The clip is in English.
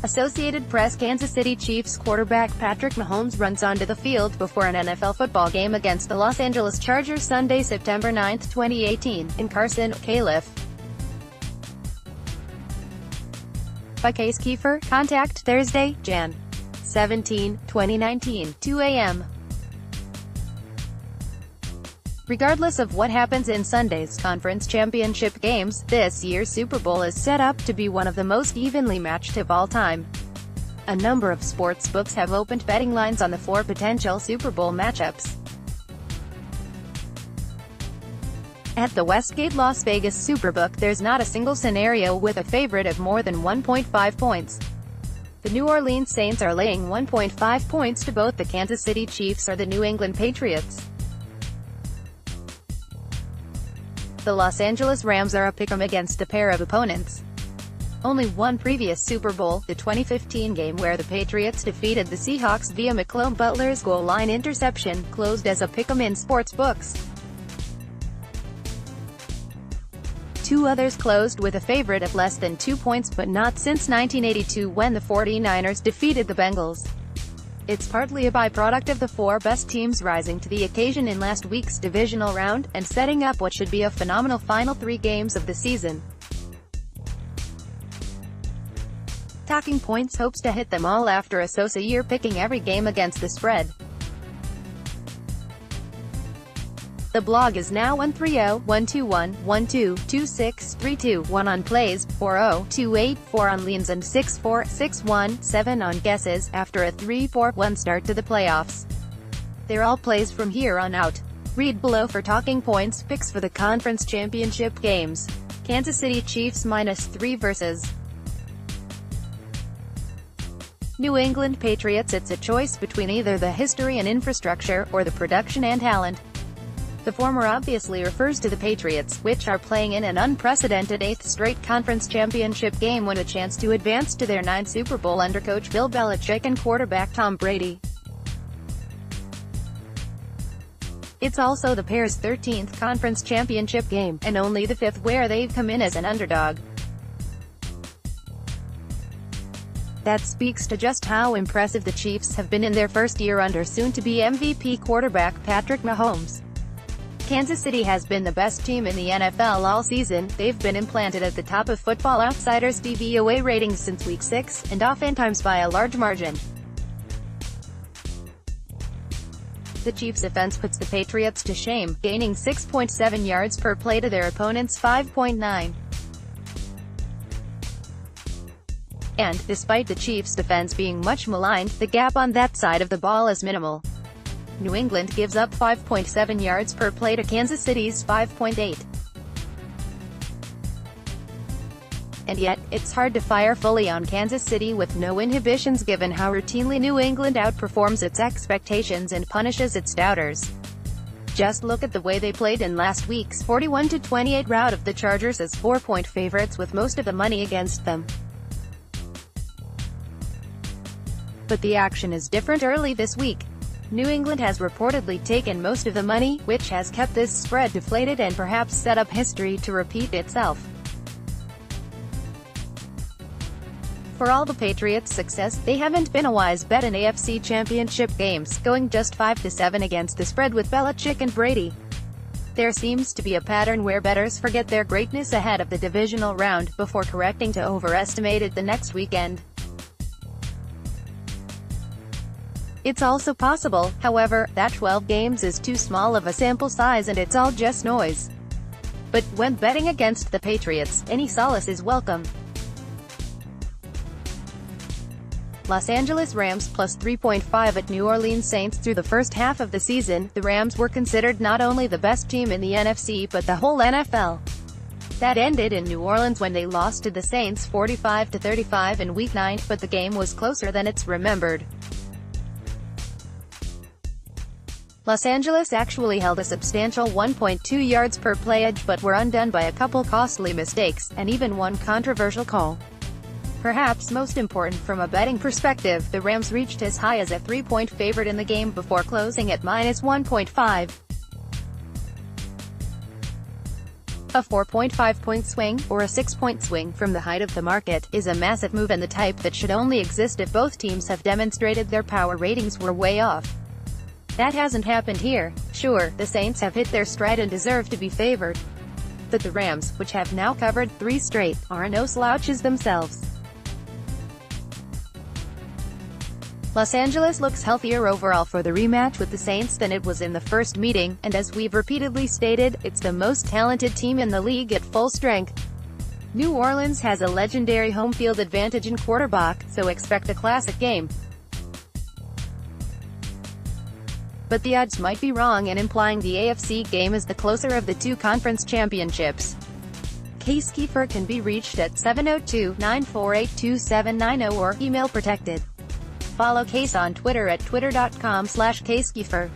Associated Press. Kansas City Chiefs quarterback Patrick Mahomes runs onto the field before an NFL football game against the Los Angeles Chargers Sunday, September 9, 2018, in Carson Calif. By Case Keefer. Contact Thursday, Jan. 17, 2019, 2 a.m. Regardless of what happens in Sunday's conference championship games, this year's Super Bowl is set up to be one of the most evenly matched of all time. A number of sports books have opened betting lines on the 4 potential Super Bowl matchups. At the Westgate Las Vegas Superbook, there's not a single scenario with a favorite of more than 1.5 points. The New Orleans Saints are laying 1.5 points to both the Kansas City Chiefs or the New England Patriots. The Los Angeles Rams are a pick'em against a pair of opponents. Only one previous Super Bowl, the 2015 game where the Patriots defeated the Seahawks via McClone Butler's goal line interception, closed as a pick'em in sports books. 2 others closed with a favorite of less than 2 points, but not since 1982 when the 49ers defeated the Bengals. It's partly a byproduct of the 4 best teams rising to the occasion in last week's divisional round, and setting up what should be a phenomenal final 3 games of the season. Talking Points hopes to hit them all after a so-so year picking every game against the spread. The blog is now 130-121-12-2632-1 on plays, 40-28-4 on leans and 6-4-6-1-7 on guesses, after a 3-4-1 start to the playoffs. They're all plays from here on out. Read below for Talking Points picks for the conference championship games. Kansas City Chiefs -3 versus New England Patriots. It's a choice between either the history and infrastructure, or the production and talent. The former obviously refers to the Patriots, which are playing in an unprecedented 8th straight conference championship game with a chance to advance to their 9th Super Bowl under coach Bill Belichick and quarterback Tom Brady. It's also the pair's 13th conference championship game, and only the 5th where they've come in as an underdog. That speaks to just how impressive the Chiefs have been in their first year under soon-to-be MVP quarterback Patrick Mahomes. Kansas City has been the best team in the NFL all season. They've been implanted at the top of Football Outsiders' DVOA ratings since Week 6, and oftentimes by a large margin. The Chiefs' offense puts the Patriots to shame, gaining 6.7 yards per play to their opponent's 5.9. And, despite the Chiefs' defense being much maligned, the gap on that side of the ball is minimal. New England gives up 5.7 yards per play to Kansas City's 5.8. And yet, it's hard to fire fully on Kansas City with no inhibitions given how routinely New England outperforms its expectations and punishes its doubters. Just look at the way they played in last week's 41-28 rout of the Chargers as 4-point favorites with most of the money against them. But the action is different early this week. New England has reportedly taken most of the money, which has kept this spread deflated and perhaps set up history to repeat itself. For all the Patriots' success, they haven't been a wise bet in AFC Championship games, going just 5-7 against the spread with Belichick and Brady. There seems to be a pattern where bettors forget their greatness ahead of the divisional round, before correcting to overestimate it the next weekend. It's also possible, however, that 12 games is too small of a sample size and it's all just noise. But, when betting against the Patriots, any solace is welcome. Los Angeles Rams plus 3.5 at New Orleans Saints. Through the first half of the season, the Rams were considered not only the best team in the NFC but the whole NFL. That ended in New Orleans when they lost to the Saints 45-35 in Week 9, but the game was closer than it's remembered. Los Angeles actually held a substantial 1.2 yards per play edge but were undone by a couple costly mistakes, and even one controversial call. Perhaps most important from a betting perspective, the Rams reached as high as a 3-point favorite in the game before closing at -1.5. A 4.5-point swing, or a 6-point swing, from the height of the market, is a massive move and the type that should only exist if both teams have demonstrated their power ratings were way off. That hasn't happened here. Sure, the Saints have hit their stride and deserve to be favored. But the Rams, which have now covered 3 straight, are no slouches themselves. Los Angeles looks healthier overall for the rematch with the Saints than it was in the first meeting, and as we've repeatedly stated, it's the most talented team in the league at full strength. New Orleans has a legendary home field advantage in quarterback, so expect a classic game. But the odds might be wrong in implying the AFC game is the closer of the 2 conference championships. Case Keefer can be reached at 702-948-2790 or email protected. Follow Case on Twitter at twitter.com/CaseKeefer.